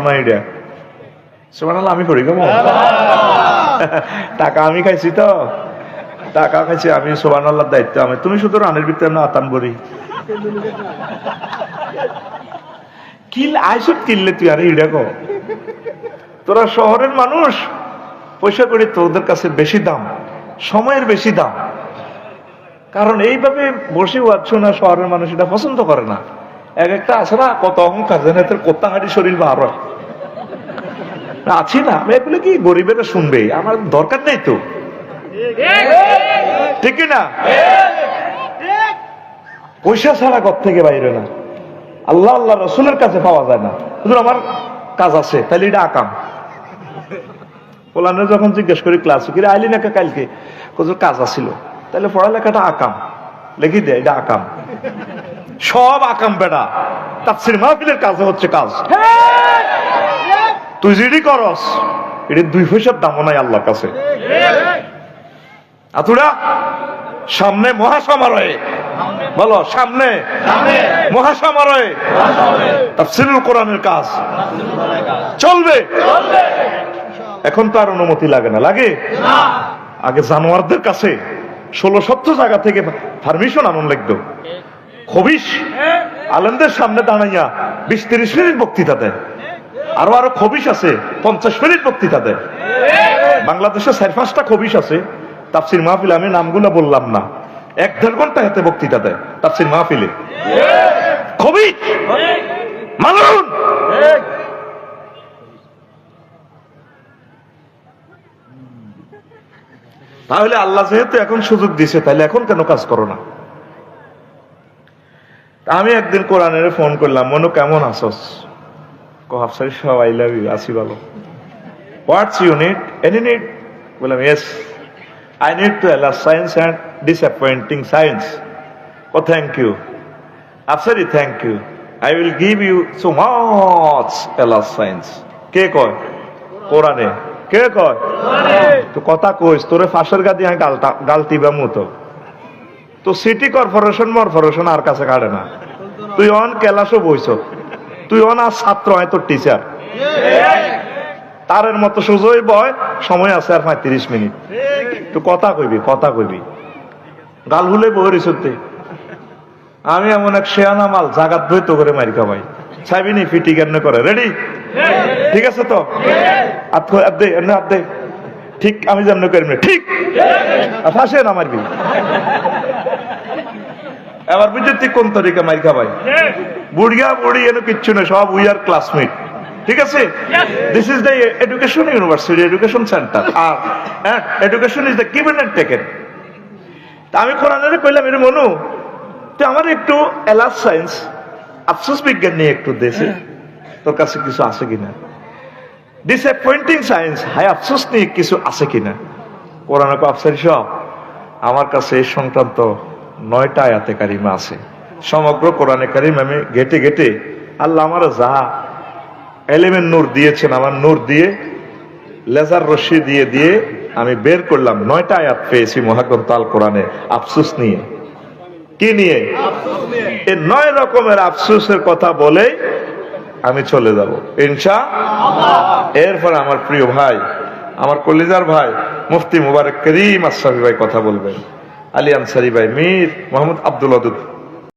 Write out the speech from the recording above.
না এটা? সুবহানাল্লাহ, আমি করি কেমন? টাকা আমি খাইছি তো, টাকা খাইছি আমি, সুবহানাল্লাহর দায়িত্ব আমি। তুমি শুধু রানের ভিতরে না আতান বরি কিল আইসব কিনলে তুই আরে এটা কো। তোরা শহরের মানুষ, পয়সা করে তোদের কাছে বেশি দাম, সময়ের বেশি দাম। কারণ এইভাবে বসে ওয়াজ শোনা শহরের মানুষ এটা পছন্দ করে না। এক একটা আছে না কত অহংকার, যেন এদের কোথা হাঁটি শরীর বার হয়। আছি না আমি, এগুলো কি গরিবেরা শুনবে, আমার দরকার নেই তো, ঠিক না? পয়সা ছাড়া ঘর থেকে বাইরে না, আল্লাহ আল্লাহ রসুলের কাছে পাওয়া যায় না। হুজুর আমার কাজ আছে, তাহলে এটা আকাম। পোলানে যখন জিজ্ঞেস করি ক্লাস কি আইলি নাকি কালকে, হুজুর কাজ আছিল, তাহলে পড়ালেখাটা আকাম, লিখি দে এটা আকাম। সব আকাম বেড়া, তাফসীর মাহফিলের কাজ হচ্ছে কাজ। তুই যেটি করস এটা 2 পয়সার দামও নাই আল্লাহর কাছে। আতুরা সামনে মহাসমারোহে, বলো সামনে মহাসমারোহে তাফসীরুল কোরআনের কাজ চলবে। এখন তো আর অনুমতি লাগে না, লাগে আগে জানোয়ারদের কাছে 16-17 জায়গা থেকে পারমিশন আনন্দ লাগতো। খবিশ আলেমদের সামনে দাঁড়াইয়া 20-30 মিনিট বক্তৃতা দেয়, আরো খবিশ আছে 50 মিনিট বক্তৃতা দেয়। বাংলাদেশে 4-5টা খবিশ আছে তাফসীর মাহফিলে, আমি নামগুলো বললাম না, 1-1.5 ঘন্টা হাতে বক্তৃতা দেয় তাফসীর মাহফিলে। খবিশ মানুন তাহলে আল্লাহ যেহেতু এখন সুযোগ দিছে, তাহলে এখন কেন কাজ করো না? আমি একদিন কোরআনের ফোন করলাম, মনু কেমন আছস? আফসারি সব আই লাভ ইউ, আসি ভালো। What's you need? Any need? বললাম ইয়েস, আই নিড টু এলাস সায়েন্স অ্যান্ড ডিসঅ্যাপয়েন্টিং সায়েন্স। ও থ্যাংক ইউ আফসারি, thank you, I will give you so much এলাস সায়েন্স। কে কয়? কোরআনে। কে কয়? তো কথা কইস, তোরে ফাঁসের গা দিয়ে গালতিবা মতো। তো সিটি কর্পোরেশন মরপোরেশন আর কাছে কাটে না, তুই অন ক্লাসও বইছ, তুই অন আর ছাত্র হয় তোর টিচার, তারের মতো সুযোগ বয়, সময় আছে আর 35 মিনিট। তো কথা কইবি, কথা কইবি, গাল হুলে বহরিস। আমি এমন এক শেয়ানা মাল জাগাত ধৈত করে মারি খাবাই, চাইবিনি ফিটি কেন করে। রেডি? ঠিক আছে তো? দে ঠিক, আমি যেমন করি ঠিক, ফাঁসে না মারবি। এবার বুঝলি তুই কোন তরিকা মারি খাবাই? বুড়িয়া বুড়ি এনে কিচ্ছু না, সব উই আর ক্লাসমেট। ঠিক আছে? This is the education university, education centre, আর education is the given and taken. তা আমি কোরআনের কইলাম, এর মনু তুই আমার একটু এলাস সায়েন্স, আফসোস বিজ্ঞান নিয়ে একটু দেশে তোর কাছে কিছু আছে কিনা, ডিসঅ্যাপয়েন্টিং সায়েন্স, হাই আফসোস নিয়ে কিছু আছে কিনা। কোরআনে আফসারি সব আমার কাছে এই সংক্রান্ত 9টা আয়াতে কারিমা আছে। সমগ্র কোরআনে কারিম আমি ঘেটে ঘেটে আল্লাহ আমার যা এলিমেন্ট নূর দিয়েছেন, আমার নূর দিয়ে লেজার রশ্মি দিয়ে দিয়ে আমি বের করলাম 9টা আয়াত পেয়েছি মহাগ্রন্থ আল কোরআনে আফসোস নিয়ে। কি নিয়ে? এই 9 রকমের আফসোসের কথা বলে আমি চলে যাব ইনশাআল্লাহ। এরপর আমার প্রিয় ভাই, আমার কলিজার ভাই মুফতি মুবারক করিম আশরাফি ভাই কথা বলবেন, আলী আনসারী ভাই, মীর মোহাম্মদ আব্দুল ওয়াদুদ